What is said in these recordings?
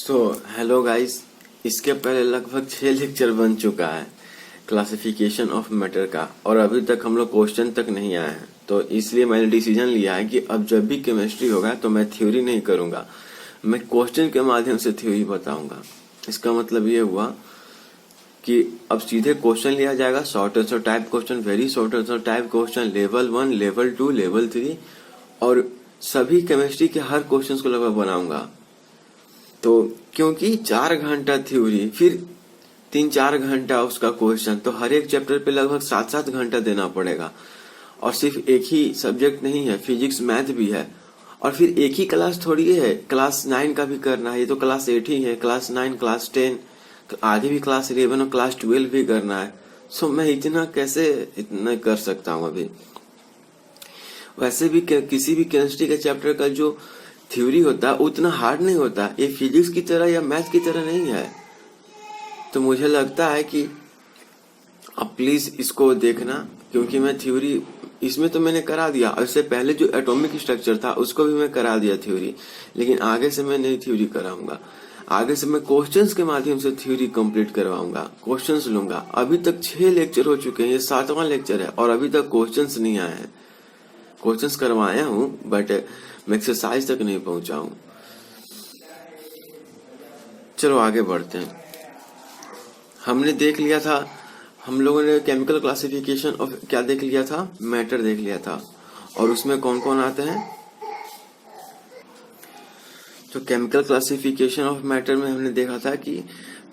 Hello guys. इसके पहले लगभग 6 लेक्चर बन चुका है क्लासिफिकेशन ऑफ मैटर का, और अभी तक हम लोग क्वेश्चन तक नहीं आए हैं। तो इसलिए मैंने डिसीजन लिया है कि अब जब भी केमिस्ट्री होगा तो मैं थ्योरी नहीं करूंगा, मैं क्वेश्चन के माध्यम से थ्योरी बताऊंगा। इसका मतलब ये हुआ कि अब सीधे क्वेश्चन लिया जाएगा, short answer type question, very short answer type question, level 1, level 2, level 3, और सभी केमिस्ट्री के हर क्वेश्चन को लगभग बनाऊंगा। तो क्योंकि 4 घंटा थ्योरी फिर 3-4 घंटा उसका क्वेश्चन, तो हर एक चैप्टर पे लगभग 7-7 घंटा देना पड़ेगा। और सिर्फ एक ही सब्जेक्ट नहीं है, फिजिक्स मैथ भी है। और फिर एक ही क्लास थोड़ी है, क्लास 9 का भी करना है। ये तो क्लास 8 ही है, क्लास 9, क्लास 10, तो आगे भी क्लास 11 और क्लास 12 भी करना है। सो मैं इतना कर सकता हूँ अभी। वैसे भी किसी भी केमिस्ट्री के चैप्टर का जो थ्योरी होता है उतना हार्ड नहीं होता, ये फिजिक्स की तरह या मैथ की तरह नहीं है। तो मुझे लगता है कि अब प्लीज इसको देखना, क्योंकि मैं थ्योरी इसमें तो मैंने करा दिया। इससे पहले जो एटॉमिक स्ट्रक्चर था उसको भी मैं करा दिया थ्योरी, लेकिन आगे से मैं नहीं थ्योरी कराऊंगा। आगे से मैं क्वेश्चंस के माध्यम से थ्योरी कंप्लीट करवाऊंगा, क्वेश्चंस लूंगा। अभी तक 6 लेक्चर हो चुके हैं, ये 7वां लेक्चर है और अभी तक क्वेश्चंस नहीं आए हैं। क्वेश्चंस करवाया हूं बट मैं एक्सरसाइज तक नहीं पहुंचा हूं। चलो आगे बढ़ते हैं। हमने देख लिया था, हम लोगों ने केमिकल क्लासिफिकेशन ऑफ क्या देख लिया था, मैटर देख लिया था। और उसमें कौन कौन आते हैं, तो केमिकल क्लासिफिकेशन ऑफ मैटर में हमने देखा था कि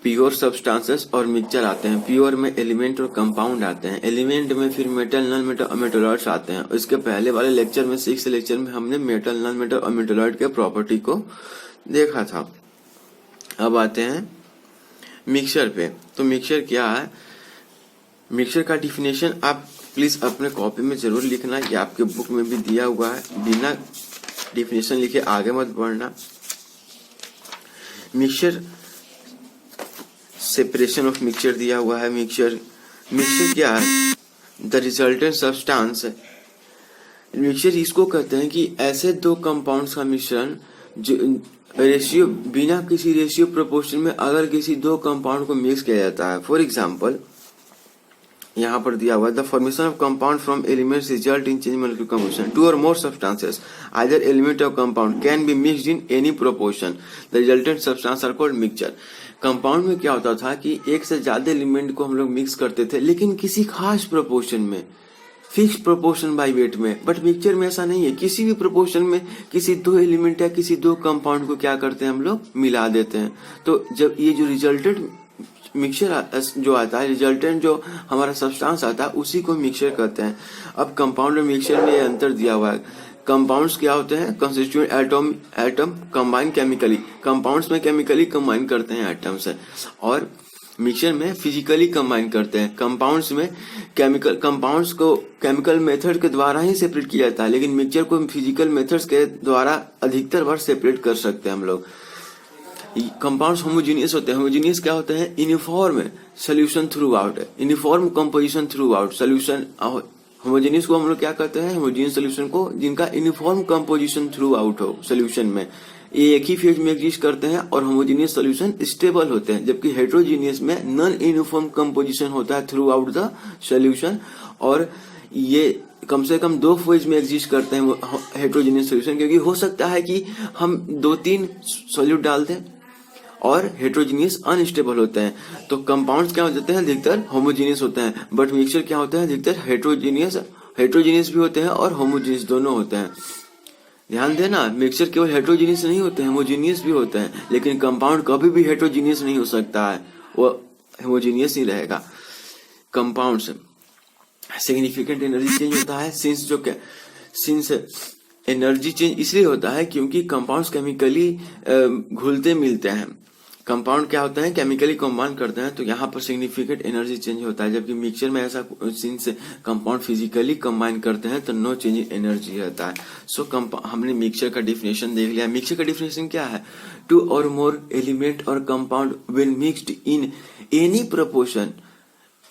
प्योर सब्सटेंसेस और मिक्सचर आते हैं। प्योर में एलिमेंट और कंपाउंड आते हैं, एलिमेंट में फिर मेटल, नॉन मेटल और मेटलॉइड्स आते हैं। इसके पहले वाले लेक्चर में 6 लेक्चर में हमने मेटल, नॉन मेटल और मेटलॉइड के प्रॉपर्टी को देखा था। अब आते हैं मिक्सचर पे। तो मिक्सचर क्या है, मिक्सचर का डिफिनेशन आप प्लीज अपने कॉपी में जरूर लिखना, ये आपके बुक में भी दिया हुआ है। बिना डिफिनेशन लिखे आगे मत बढ़ना। मिक्सचर, सेपरेशन ऑफ मिक्सचर दिया हुआ है। मिक्सचर क्या है, द रिजल्टेंट सब्सटेंस। मिक्सचर इसको कहते हैं कि ऐसे दो कंपाउंड्स का मिश्रण जो रेशियो, बिना किसी रेशियो प्रोपोर्शन में अगर किसी दो कंपाउंड को मिक्स किया जाता है। फॉर एग्जाम्पल यहाँ पर दिया हुआ है, the formation of compound from elements result in change molecular composition. 2 or more substances, either element or compound, can be mixed in any proportion. The resultant substance are called mixture. Compound में क्या होता था कि एक से ज्यादा element को हम लोग मिक्स करते थे, लेकिन किसी खास प्रोपोर्शन में, फिक्स प्रोपोर्शन बाय वेट में। बट मिक्सचर में ऐसा नहीं है, किसी भी प्रोपोर्शन में किसी दो एलिमेंट या किसी दो कंपाउंड को क्या करते हैं हम लोग, मिला देते हैं। तो जब ये जो रिजल्टेंट मिक्सचर जो आता है, रिजल्टेंट जो हमारा सब्सटेंस आता है, उसी को मिक्सचर कहते हैं। अब कंपाउंड और मिक्सचर में ये अंतर दिया हुआ है। कंपाउंड्स क्या होते हैं, constituent atom combine chemically. Compounds में केमिकली कंबाइन करते हैं एटम से, और मिक्सचर में फिजिकली कंबाइन करते हैं। कंपाउंड्स में कंपाउंड्स को केमिकल मेथड के द्वारा ही सेपरेट किया जाता है, लेकिन मिक्सचर को फिजिकल मेथड्स के द्वारा अधिकतर बार सेपरेट कर सकते हैं हम लोग। कंपाउंड्स होमोजीनियस होते हैं। होमोजीनियस क्या होते हैं, uniform solution through out, uniform composition through out solution. Homogeneous को हम लोग क्या कहते हैं, होमोजीनियस सोल्यूशन को जिनका यूनिफॉर्म कंपोजिशन थ्रू आउट हो सोल्यूशन में, ये एक ही फेज में एग्जिस्ट करते हैं और होमोजीनियस सोल्यूशन स्टेबल होते हैं। जबकि हेट्रोजीनियस में नॉन यूनिफॉर्म कंपोजिशन होता है थ्रू आउट द सोल्यूशन, और ये कम से कम 2 फेज में एग्जिस्ट करते हैं हेट्रोजीनियस सोल्यूशन। क्योंकि हो सकता है कि हम 2-3 सॉल्यूट डाल दें और हेट्रोजीनियस अनस्टेबल होते हैं। तो कंपाउंड्स क्या होते हैं, अधिकतर होमोजीनियस होते हैं। बट मिक्सचर क्या होता है, अधिकतर हेट्रोजीनियस भी होते हैं और होमोजीनियस दोनों होते हैं। ध्यान देना, मिक्सचर केवल हेट्रोजीनियस नहीं होते हैं, होमोजीनियस भी होते हैं। लेकिन कंपाउंड कभी भी हेट्रोजीनियस नहीं हो सकता है, वो होमोजीनियस ही रहेगा। कंपाउंड्स सिग्निफिकेंट एनर्जी चेंज होता है, सिंस एनर्जी चेंज इसलिए होता है क्योंकि कंपाउंड्स केमिकली घुलते मिलते हैं। कंपाउंड क्या होता है, केमिकली कंबाइन करते हैं, तो यहाँ पर सिग्निफिकेंट एनर्जी चेंज होता है। जबकि मिक्सचर में ऐसा, सिंस कंपाउंड फिजिकली कंबाइन करते हैं तो नो चेंज इन एनर्जी रहता है। सो हमने मिक्सचर का डिफिनेशन देख लिया। मिक्सचर का डिफिनेशन क्या है, 2 or more एलिमेंट और compound when mixed in any proportion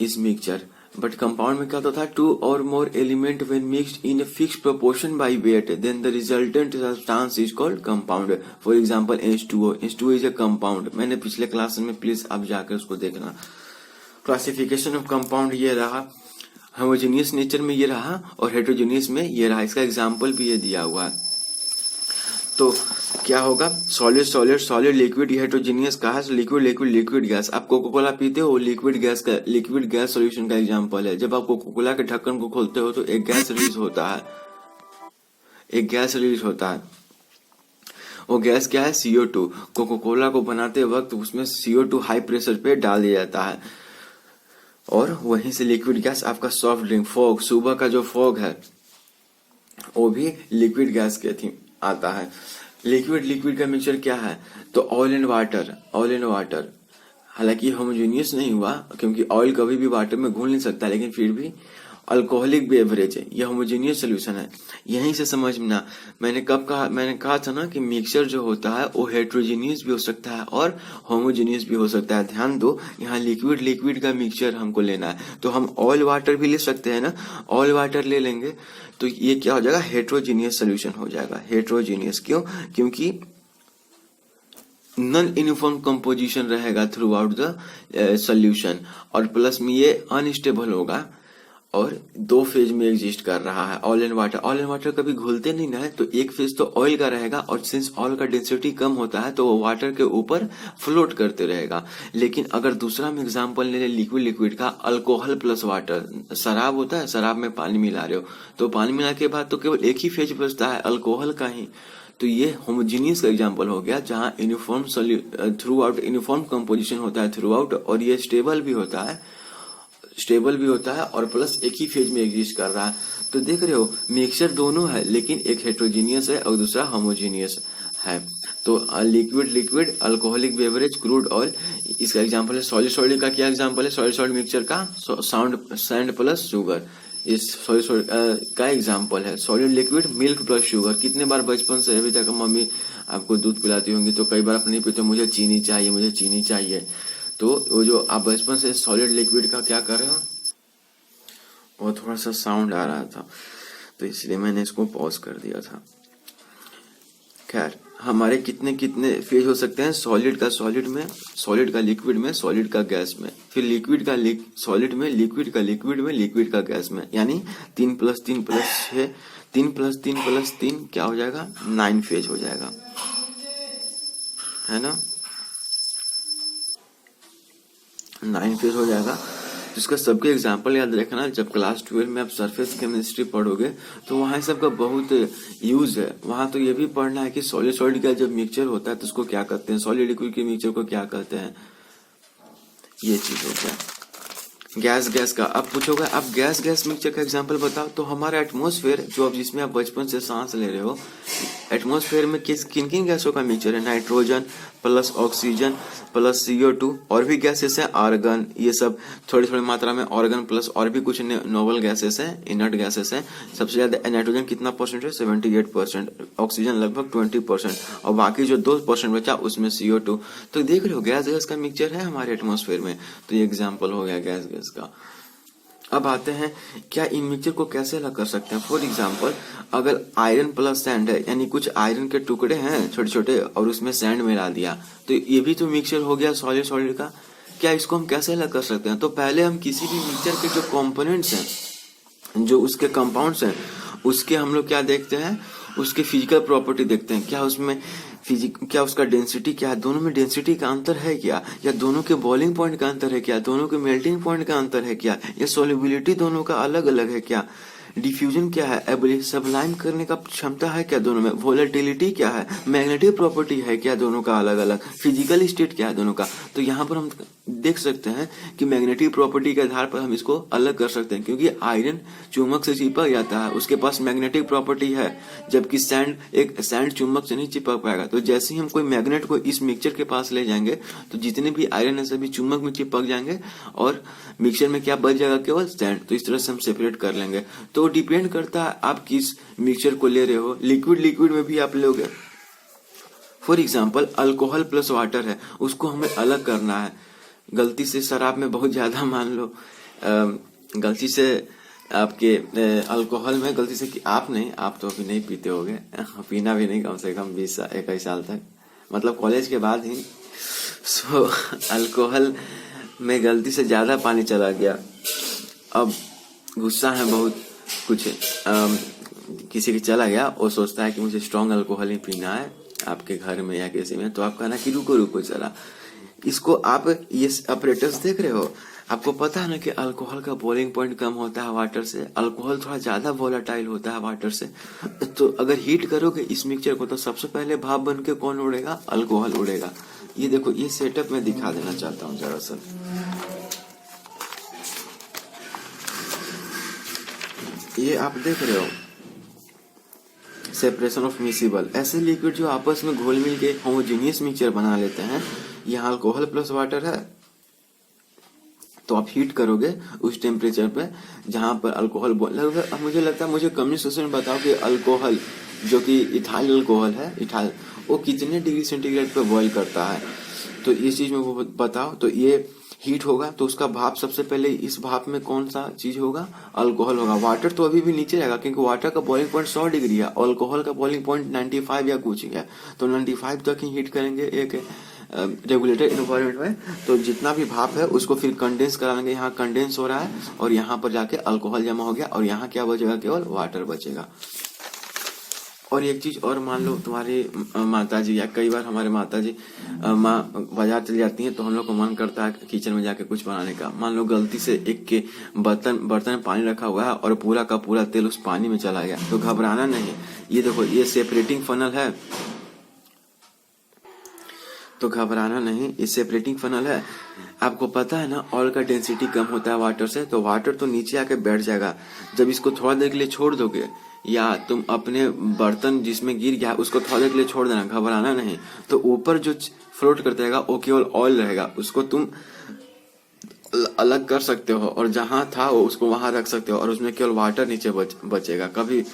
is mixture. But compound में क्या होता था, two or more element when mixed in a fixed proportion by weight then the resultant substance is called compound. For example H2O, H2O is a compound. मैंने पिछले class में, please आप जाकर उसको देखना। क्लासिफिकेशन ऑफ कंपाउंड ये रहा, homogeneous nature में ये रहा और हेटेरोजेनियस में ये रहा। इसका एग्जाम्पल भी ये दिया हुआ है। तो क्या होगा, solid solid solid liquid, heterogeneous का है, लिक्विड लिक्विड लिक्विड गैस। आप कोको कोला पीते हो, लिक्विड गैस सॉल्यूशन का एग्जांपल है। जब आप कोको कोला के ढक्कन को खोलते हो तो एक गैस रिलीज होता है, वो गैस क्या है, CO2। कोको कोला को बनाते वक्त उसमें CO2 हाई प्रेशर पे डाल दिया जाता है और वहीं से लिक्विड गैस आपका सॉफ्ट ड्रिंक, फॉग, सुबह का जो फॉग है वो भी लिक्विड गैस के थी आता है। लिक्विड का मिक्सचर क्या है, तो ऑयल एंड वाटर। हालांकि होमोजेनियस नहीं हुआ क्योंकि ऑयल कभी भी वाटर में घुल नहीं सकता, लेकिन फिर भी अल्कोहलिक बेवरेज है, यह होमोजेनियस सोल्यूशन है। यहीं से समझना, मैंने कहा था ना कि मिक्सचर जो होता है वो हेट्रोजेनियस भी हो सकता है और होमोजेनियस भी हो सकता है। ध्यान दो, यहाँ लिक्विड का मिक्सचर हमको लेना है, तो हम ऑयल वाटर भी ले सकते हैं ना, ऑयल वाटर ले लेंगे तो ये क्या हो जाएगा, हेट्रोजेनियस सोल्यूशन हो जाएगा। हेट्रोजेनियस क्यों, क्योंकि नॉन यूनिफॉर्म कंपोजिशन रहेगा थ्रू आउट द सोल्यूशन, और प्लस में ये अनस्टेबल होगा और दो फेज में एग्जिस्ट कर रहा है। ऑयल एंड वाटर कभी घुलते नहीं ना है, तो एक फेज तो ऑयल का रहेगा और सिंस ऑयल का डेंसिटी कम होता है तो वो वाटर के ऊपर फ्लोट करते रहेगा। लेकिन अगर दूसरा में एग्जांपल ले ले लिक्विड का, अल्कोहल प्लस वाटर, शराब होता है, शराब में पानी मिला रहे हो तो पानी मिला के बाद तो केवल एक ही फेज बचता है अल्कोहल का ही। तो ये होमोजीनियस का एग्जांपल हो गया जहां uniform through out uniform composition होता है थ्रू आउट, और ये स्टेबल भी होता है और प्लस एक ही फेज में एग्जिस्ट कर रहा है। तो देख रहे हो मिक्सचर दोनों है, लेकिन एक हेट्रोजीनियस है और दूसरा होमोजीनियस है। तो liquid alcoholic beverage, crude oil, इसका एग्जांपल है। सॉलिड का क्या एग्जांपल है, सॉलिड मिक्सचर का सैंड प्लस शुगर, इस सॉलिड का एग्जांपल है। Solid liquid milk plus sugar. कितने बार बचपन से अभी तक मम्मी आपको दूध पिलाती होंगी तो कई बार आप नहीं पीते, मुझे चीनी चाहिए। तो वो जो आप बचपन से सॉलिड लिक्विड का क्या कर रहे हो, वो थोड़ा सा साउंड आ रहा था तो इसलिए मैंने इसको पॉज कर दिया था। खैर, हमारे कितने फेज हो सकते हैं, सॉलिड का लिक्विड में, सॉलिड का गैस में, फिर लिक्विड का सॉलिड में, लिक्विड का लिक्विड में, लिक्विड का गैस में, यानी 3 + 3 + 6, 3 + 3 + 3 क्या हो जाएगा, 9 फेज हो जाएगा, है ना, 9 फेज हो जाएगा। इसका सबके एग्जाम्पल याद रखना, जब क्लास 12 में आप सरफेस केमिस्ट्री पढ़ोगे तो वहां सबका बहुत यूज है। वहां तो ये भी पढ़ना है कि सॉलिड का जब मिक्सचर होता है तो उसको क्या कहते हैं, सॉलिड लिक्विड के मिक्सचर को क्या कहते हैं, ये चीज होता है। गैस का अब पूछोगे, आप गैस मिक्सचर का एग्जांपल बताओ, तो हमारा एटमॉस्फेयर जो अब जिसमें आप बचपन से सांस ले रहे हो, एटमॉस्फेयर में किन गैसों का मिक्सचर है, nitrogen plus oxygen plus CO2, और भी गैसेस है, आर्गन, ये सब थोड़ी मात्रा में, ऑर्गन प्लस और भी कुछ नोबल गैसेस है, इनर्ट गैसेस है। सबसे ज्यादा नाइट्रोजन कितना परसेंट है, 78%, ऑक्सीजन लगभग 20%, और बाकी जो 2% बचा उसमें CO2। तो देख रहे हो गैस का मिक्सचर है हमारे एटमॉस्फेयर में। तो ये एग्जाम्पल हो गया गैस का। अब आते हैं क्या इन मिक्सचर को कैसे अलग कर सकते हैं। फॉर एग्जांपल, अगर आयरन प्लस सैंड है, यानी कुछ आयरन के टुकड़े हैं छोटे और उसमें सैंड मिला दिया, तो ये भी तो मिक्सचर हो गया सॉलिड का। क्या इसको हम कैसे अलग कर सकते हैं, तो पहले हम किसी भी मिक्सचर के जो कंपोनेंट्स हैं, जो उसके कंपाउंड्स हैं, उसके हम लोग क्या देखते हैं, उसके फिजिकल प्रॉपर्टी देखते हैं। क्या उसका डेंसिटी क्या है, दोनों में डेंसिटी का अंतर है क्या, या दोनों के बॉइलिंग पॉइंट का अंतर है क्या, दोनों के मेल्टिंग पॉइंट का अंतर है क्या, या सोल्युबिलिटी दोनों का अलग अलग है क्या, डिफ्यूजन क्या है, एबिलिटी सबलाइम करने का क्षमता है क्या दोनों में, वोलेटिलिटी क्या है, मैग्नेटिक प्रॉपर्टी है क्या दोनों का अलग अलग, फिजिकल स्टेट क्या है दोनों का। तो यहाँ पर हम देख सकते हैं कि मैग्नेटिक प्रॉपर्टी के आधार पर हम इसको अलग कर सकते हैं, क्योंकि आयरन चुंबक से चिपक जाता है, उसके पास मैग्नेटिक प्रॉपर्टी है, जबकि सैंड चुंबक से नहीं चिपक पाएगा। तो जैसे ही हम कोई मैग्नेट को इस मिक्सचर के पास ले जाएंगे तो जितने भी आयरन है सभी चुंबक में चिपक जाएंगे और मिक्सचर में क्या बच जाएगा, केवल सैंड। तो इस तरह से हम सेपरेट कर लेंगे। तो डिपेंड करता है आप किस मिक्सचर को ले रहे हो। लिक्विड में भी आप लोगे, for example alcohol plus water है, उसको हमें अलग करना है। गलती से शराब में बहुत ज्यादा मान लो गलती से आपके अल्कोहल में गलती से कि आप नहीं, आप तो अभी नहीं पीते होगे, पीना भी नहीं कम से कम 21 साल तक, मतलब कॉलेज के बाद ही। सो अल्कोहल में गलती से ज्यादा पानी चला गया। अब गुस्सा है बहुत कुछ, किसी के चला गया, वो सोचता है कि मुझे स्ट्रॉन्ग अल्कोहल ही पीना है आपके घर में या किसी में, तो आप कहना कि रुको रुको जरा, इसको आप ये ऑपरेटर्स देख रहे हो, आपको पता है ना कि अल्कोहल का बॉइलिंग पॉइंट कम होता है वाटर से, अल्कोहल थोड़ा ज्यादा वोलाटाइल होता है वाटर से। तो अगर हीट करोगे इस मिक्सचर को तो सबसे पहले भाप बन के कौन उड़ेगा? अल्कोहल उड़ेगा। ये देखो, ये सेटअप मैं दिखा देना चाहता हूँ जरा सा। ये आप देख रहे हो सेपरेशन ऑफ मिसिबल, ऐसे लिक्विड जो आपस में घुल मिल के होमोजेनियस मिक्सचर बना लेते हैं। यहाँ अल्कोहल प्लस वाटर है, तो आप हीट करोगे उस टेम्परेचर पे जहां पर अल्कोहल अब मुझे लगता है, मुझे कमेंट सेक्शन में बताओ कि अल्कोहल जो कि इथाइल अल्कोहल है, इथाइल, वो कितने डिग्री सेंटीग्रेड पे बॉईल करता है, तो ये चीज में वो बताओ। तो ये हीट होगा तो उसका भाप, सबसे पहले इस भाप में कौन सा चीज होगा? अल्कोहल होगा। वाटर तो अभी भी नीचे रहेगा क्योंकि वाटर का बॉइलिंग पॉइंट 100 डिग्री है, अल्कोहल का बॉइलिंग पॉइंट 95 या कुछ है, तो 95 तक ही हीट करेंगे एक रेगुलेटेड एनवायरनमेंट में। तो जितना भी भाप है उसको फिर कंडेंस कराएंगे, यहाँ कंडेंस हो रहा है और यहाँ पर जाके अल्कोहल जमा हो गया और यहाँ क्या बचेगा? केवल वाटर बचेगा। और एक चीज और, मान लो तुम्हारी माताजी या कई बार हमारे माताजी माँ बाजार चली जाती हैं, तो हम लोग को मन करता है किचन में जाके कुछ बनाने का। मान लो गलती से एक के बर्तन में पानी रखा हुआ है और पूरा का पूरा तेल उस पानी में चला गया, तो घबराना नहीं। ये देखो, ये सेपरेटिंग फनल है, तो घबराना नहीं, ये सेपरेटिंग फनल है। आपको पता है ना, ऑयल का डेंसिटी कम होता है वाटर से, तो वाटर तो नीचे आके बैठ जाएगा। जब इसको थोड़ा देर के लिए छोड़ दोगे, या तुम अपने बर्तन जिसमें गिर गया उसको थोड़ा देर के लिए छोड़ देना, घबराना नहीं। तो ऊपर जो फ्लोट करता रहेगा वो केवल ऑयल रहेगा, उसको तुम अलग कर सकते हो और जहां था वो उसको वहां रख सकते हो और उसमें केवल वाटर नीचे बचेगा। कभी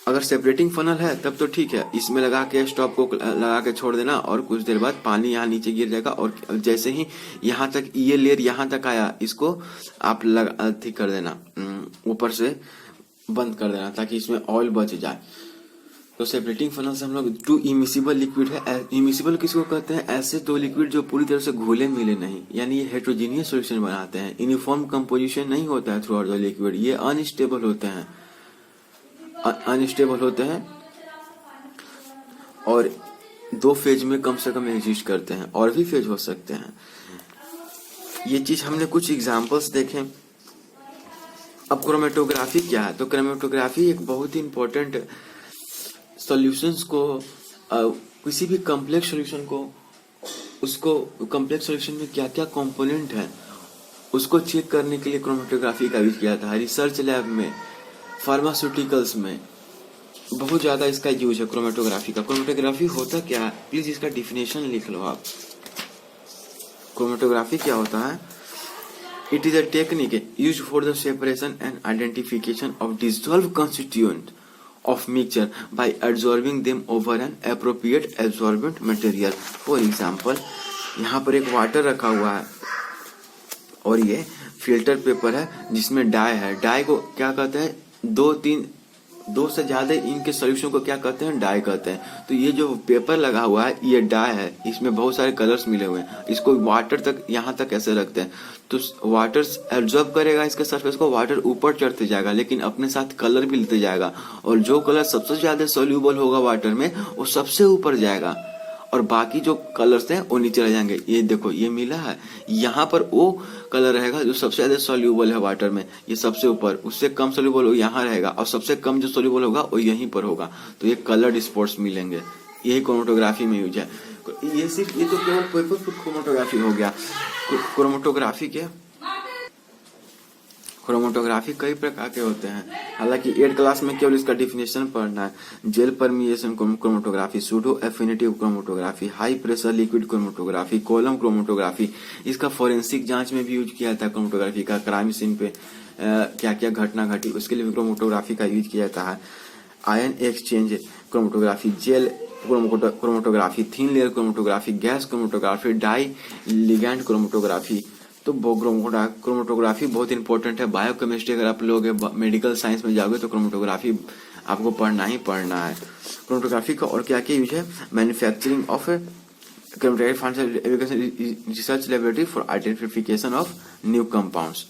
अगर सेपरेटिंग फनल है तब तो ठीक है, इसमें लगा के स्टॉप को लगा के छोड़ देना और कुछ देर बाद पानी यहाँ नीचे गिर जाएगा और जैसे ही यहाँ तक ये लेयर यहाँ तक आया, इसको आप ठीक कर देना, ऊपर से बंद कर देना ताकि इसमें ऑयल बच जाए। तो सेपरेटिंग फनल से हम लोग टू इमिसिबल लिक्विड है। इमिसिबल किसको कहते हैं? ऐसे दो लिक्विड जो पूरी तरह से घुले मिले नहीं, यानी ये हेट्रोजीनियस सॉल्यूशन बनाते हैं। यूनिफॉर्म कंपोजिशन नहीं होता है थ्रू आउट द लिक्विड, ये अनस्टेबल होते हैं, अनस्टेबल होते हैं और दो फेज में कम से कम एग्जिस्ट करते हैं, और भी फेज हो सकते हैं। ये चीज हमने कुछ एग्जांपल्स देखे। अब क्रोमेटोग्राफी क्या है? तो क्रोमेटोग्राफी एक बहुत ही इंपॉर्टेंट सॉल्यूशंस को, किसी भी कॉम्प्लेक्स सॉल्यूशन को, उसको कॉम्प्लेक्स सॉल्यूशन में क्या क्या कंपोनेंट है उसको चेक करने के लिए क्रोमेटोग्राफी का यूज किया था। रिसर्च लैब में, फार्मास्यूटिकल्स में बहुत ज्यादा इसका यूज है क्रोमेटोग्राफी का। क्रोमेटोग्राफी होता क्या है? प्लीज इसका डिफिनेशन लिख लो आप। क्रोमेटोग्राफी क्या होता है? It is a technique used for the separation and identification of dissolved constituent of mixture by absorbing them over an appropriate absorbent material. For example, यहाँ पर एक वाटर रखा हुआ है और ये फिल्टर पेपर है जिसमें डाई है। डाई को क्या कहते हैं? दो से ज्यादा इनके सोल्यूशन को क्या कहते हैं? डाई कहते हैं। तो ये जो पेपर लगा हुआ है ये डाई है, इसमें बहुत सारे कलर्स मिले हुए हैं। इसको वाटर तक यहाँ तक ऐसे रखते हैं तो वाटर एब्जॉर्ब करेगा इसके सरफेस को, वाटर ऊपर चढ़ते जाएगा लेकिन अपने साथ कलर भी लेते जाएगा और जो कलर सबसे ज्यादा सोल्यूबल होगा वाटर में वो सबसे ऊपर जाएगा और बाकी जो कलर्स हैं वो नीचे रह जाएंगे। ये देखो, ये मिला है, यहाँ पर वो कलर रहेगा जो सबसे ज्यादा सोल्यूबल है वाटर में, ये सबसे ऊपर, उससे कम सोल्यूबल हो यहाँ रहेगा और सबसे कम जो सोल्यूबल होगा वो यहीं पर होगा। तो ये कलर्ड स्पॉट्स मिलेंगे, यही क्रोमेटोग्राफी में यूज है। ये सिर्फ ये तो केवल पेपर क्रोमेटोग्राफी हो गया। क्रोमेटोग्राफी कई प्रकार के होते हैं, हालांकि 8 क्लास में केवल इसका डिफिनेशन पढ़ना है। Gel permeation chromatography, pseudo affinity chromatography, high pressure liquid chromatography, column chromatography. इसका फोरेंसिक जांच में भी यूज किया जाता है क्रोमेटोग्राफी का। क्राइम सीन पे क्या क्या घटना घटी उसके लिए भी क्रोमेटोग्राफी का यूज किया जाता है। Ion exchange chromatography, gel chromatography, thin layer chromatography, gas chromatography, dye ligand chromatography, तो क्रोमेटोग्राफी बहुत इंपॉर्टेंट है। बायोकेमिस्ट्री अगर आप लोग मेडिकल साइंस में जाओगे तो क्रोमेटोग्राफी आपको पढ़ना ही पढ़ना है। क्रोमेटोग्राफी का और क्या क्या यूज है? Manufacturing of research laboratory for identification of new compounds.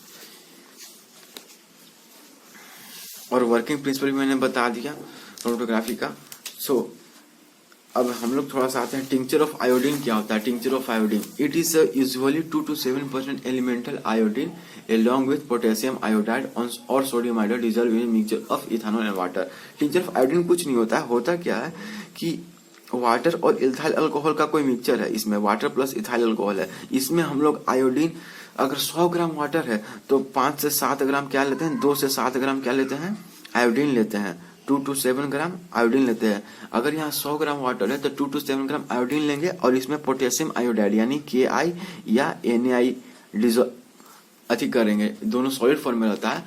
और वर्किंग प्रिंसिपल मैंने बता दिया क्रोमेटोग्राफी का। अब हम लोग थोड़ा सा आते हैं टिंचर ऑफ आयोडीन क्या होता है। Tincture of iodine, it is usually 2 to 7% elemental iodine along with potassium iodide और sodium iodide dissolved in mixture of ethanol and water। Tincture of iodine कुछ नहीं होता है, होता क्या है कि वाटर और इथाइल अल्कोहल का कोई मिक्सचर है, इसमें वाटर प्लस इथाइल अल्कोहल है। इसमें हम लोग आयोडीन, अगर 100 ग्राम वाटर है तो 5 से 7 ग्राम क्या लेते हैं, 2 से 7 ग्राम क्या लेते हैं, आयोडीन लेते हैं। 2 to 7 ग्राम आयोडीन लेते हैं। अगर यहाँ 100 ग्राम वाटर है तो 2 to 7 ग्राम आयोडीन लेंगे और इसमें पोटेशियम आयोडाइड यानी KI या NaI अधिक करेंगे। दोनों सॉलिड फॉर्म में रहता है,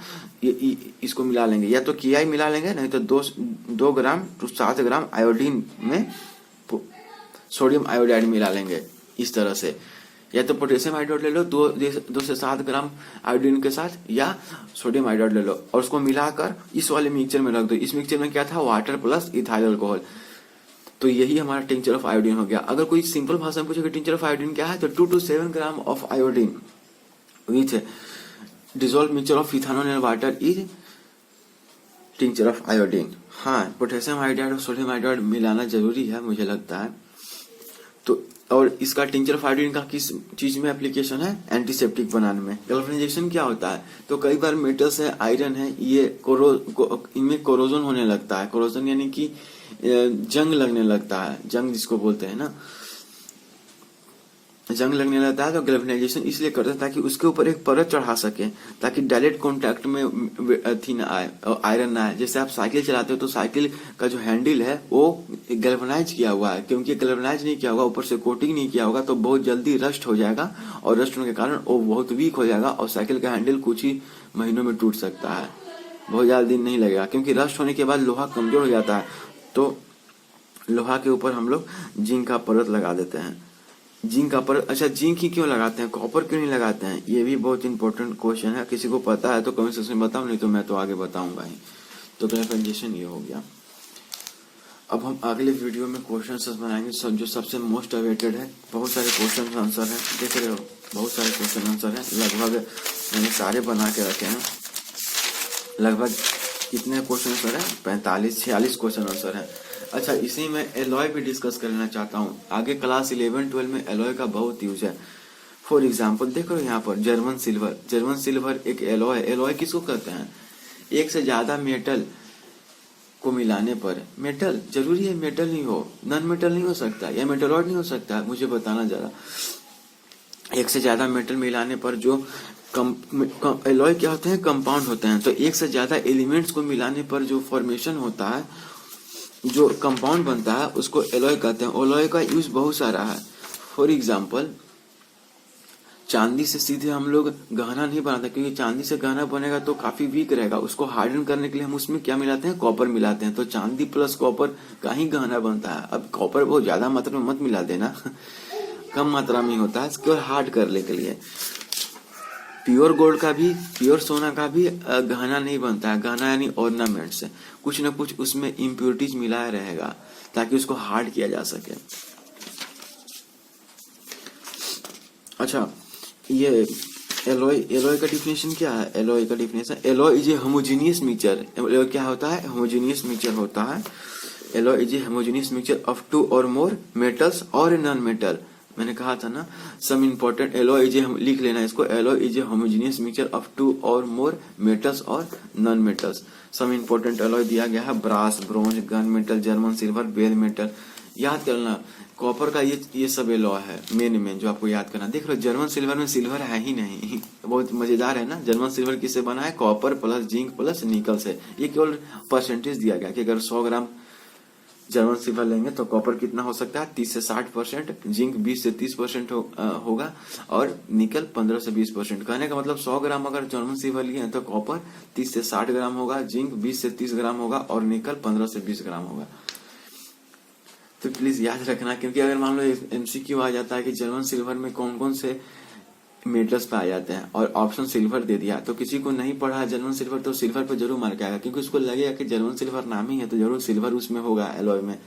इसको मिला लेंगे, या तो KI मिला लेंगे, नहीं तो 2 ग्राम टू 7 ग्राम आयोडीन में सोडियम आयोडाइड मिला लेंगे। इस तरह से या तो पोटेशियम आयोडाइड ले लो 2 से 7 ग्राम आयोडीन के साथ, या सोडियम आयोडाइड ले लो और उसको मिलाकर इस वाले मिक्सचर में रख दो। इस मिक्सचर में क्या था, वाटर प्लस इथाइल अल्कोहल। तो यही हमारा टिंचर ऑफ आयोडीन हो गया। अगर कोई सिंपल भाषा में पूछे टिंचर ऑफ आयोडीन क्या है, तो 2 to 7 gram of iodine which dissolve mixture of ethanol and water is tincture of iodine. हाँ, पोटेशियम आयोडाइड और सोडियम आयोडाइड मिलाना जरूरी है मुझे लगता है। तो और इसका टिंचर ऑफ आयोडीन का किस चीज में एप्लीकेशन है, एंटीसेप्टिक बनाने में। गैल्वेनाइजेशन क्या होता है, तो कई बार मेटल्स है, आयरन है, ये इनमें कोरोजन होने लगता है। कोरोजन यानी कि जंग लगने लगता है, जंग जिसको बोलते हैं ना, जंग लगने लगता है। तो गैल्वेनाइजेशन इसलिए करते हैं ताकि उसके ऊपर एक परत चढ़ा सके, ताकि डायरेक्ट कांटेक्ट में थी ना आए, आयरन ना आए। जैसे आप साइकिल चलाते हो तो साइकिल का जो हैंडल है वो गैल्वेनाइज किया हुआ है, क्योंकि गैल्वेनाइज नहीं किया होगा, ऊपर से कोटिंग नहीं किया होगा तो बहुत जल्दी रस्ट हो जाएगा, और रस्ट होने के कारण वो बहुत वीक हो जाएगा और साइकिल का हैंडल कुछ ही महीनों में टूट सकता है, बहुत ज्यादा दिन नहीं लगेगा। क्योंकि रस्ट होने के बाद लोहा कमजोर हो जाता है, तो लोहा के ऊपर हम लोग जिंक का परत लगा देते हैं। जिंक का परत, अच्छा जिंक ही क्यों लगाते हैं, कॉपर क्यों नहीं लगाते हैं, ये भी बहुत इंपॉर्टेंट क्वेश्चन है। किसी को पता है तो कमेंट सेक्शन में बताओ, नहीं तो मैं तो आगे बताऊंगा ही। तो गैल्वेनाइजेशन ये हो गया। अब हम अगले वीडियो में क्वेश्चन बनाएंगे जो सबसे मोस्ट अवेटेड है। बहुत सारे क्वेश्चन आंसर है, देख रहे हो, बहुत सारे क्वेश्चन आंसर है। लगभग मैंने सारे बना के रखे हैं। लगभग कितने क्वेश्चन आंसर है, 45-46 क्वेश्चन आंसर है। अच्छा, इसी में एलॉय भी डिस्कस कर लेना चाहता हूँ। आगे क्लास 11-12 में एलॉय का बहुत यूज है। फॉर एग्जाम्पल देखो यहाँ पर जर्मन सिल्वर, जर्मन सिल्वर एक एलॉय है। एलॉय किसको कहते हैं, एक से ज्यादा मेटल को मिलाने पर, मेटल जरूरी है मेटल नहीं हो, नॉन मेटल नहीं हो सकता, या मेटलॉइड नहीं हो सकता, मुझे बताना जरा। एक से ज्यादा मेटल मिलाने पर जो एलॉय क्या होते हैं, कंपाउंड होते हैं। तो एक से ज्यादा एलिमेंट्स को मिलाने पर जो फॉर्मेशन होता है, जो कंपाउंड बनता है, उसको एलॉय कहते हैं। एलॉय का यूज बहुत सारा है। फॉर एग्जाम्पल चांदी से सीधे हम लोग गहना नहीं बनाते, क्योंकि चांदी से गहना बनेगा तो काफी वीक रहेगा। उसको हार्डन करने के लिए हम उसमें क्या मिलाते हैं, कॉपर मिलाते हैं। तो चांदी प्लस कॉपर का ही गहना बनता है। अब कॉपर बहुत ज्यादा मात्रा में मत मिला देना कम मात्रा में होता है, केवल हार्ड करने के लिए। प्योर गोल्ड का भी, प्योर सोना का भी गहना नहीं बनता है। गहना यानी ऑर्नामेंट्स, कुछ न कुछ उसमें इम्प्योरिटीज मिलाया रहेगा ताकि उसको हार्ड किया जा सके। अच्छा, ये एलॉय का डिफिनेशन क्या है, एलॉय का definition, alloy is a homogeneous mixture. Alloy क्या होता है, होमोजेनियस मिक्सचर होता है। Alloy is a homogeneous mixture of 2 or more metals और नॉन मेटल। मैंने कहा था ना, सम इम्पोर्टेंट एलॉय इज, लिख लेना इसको, alloy is a homogeneous mixture of 2 or more metals और non metals. Some important alloy दिया गया है, brass, bronze, gun metal, German silver, bell metal. याद करना, कॉपर का ये सब एलॉय है मेन जो आपको याद करना। देख लो जर्मन सिल्वर में सिल्वर है ही नहीं, बहुत मजेदार है ना। जर्मन सिल्वर किससे बना है, कॉपर प्लस जिंक प्लस निकल से। ये केवल परसेंटेज दिया गया कि अगर 100 ग्राम जर्मन सिल्वर लेंगे तो कॉपर कितना हो सकता है, 30 से 60%, जिंक 20 से 30% होगा, और निकल 15 से 20%। कहने का मतलब 100 ग्राम अगर जर्मन सिल्वर लिए तो कॉपर 30 से 60 ग्राम होगा, जिंक 20 से 30 ग्राम होगा, और निकल 15 से 20 ग्राम होगा। तो प्लीज याद रखना, क्योंकि अगर मान लो एमसीक्यू आ जाता है कि जर्मन सिल्वर में कौन कौन से मेटल्स पे आ जाते हैं और ऑप्शन सिल्वर दे दिया। तो किसी को नहीं पढ़ा है जर्मन सिल्वर तो सिल्वर पे जरूर मार्क आएगा, क्योंकि उसको लगेगा कि जर्मन सिल्वर नाम ही है तो जरूर सिल्वर उसमें होगा एलॉय में।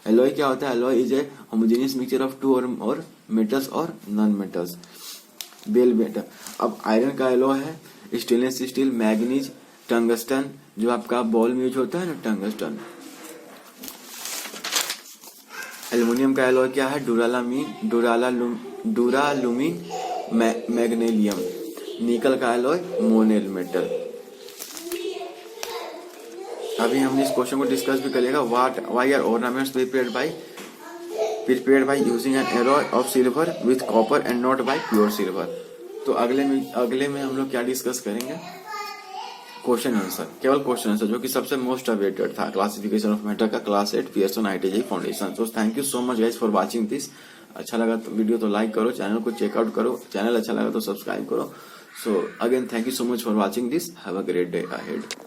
एलॉय क्या होता है? Alloy is a homogeneous mixture of two or metals और नॉन मेटल्स। Bell metal. अब आयरन का एलॉय है स्टेनलेस स्टील, मैग्नीज, टंगस्टन, जो आपका बॉल में यूज होता है ना टंगस्टन। एल्युमिनियम का एलॉय क्या है? डुरालुमीन, मैग्नीशियम। निकल का एलॉय मोनेल मेटल। अभी हमने इस क्वेश्चन को डिस्कस भी करेगा। Why are ornaments prepared by using an alloy of silver with copper and not by pure silver। तो अगले में हम लोग क्या डिस्कस करेंगे? क्वेश्चन आंसर, केवल क्वेश्चन आंसर, जो कि सबसे मोस्ट अवेटेड था क्लासिफिकेशन ऑफ मैटर का class 8 PSO ITI foundation. So thank you so much guys for watching this. अच्छा लगा तो वीडियो तो लाइक करो, चैनल को चेकआउट करो, चैनल अच्छा लगा तो सब्सक्राइब करो। So again thank you so much for watching this. Have a great day ahead.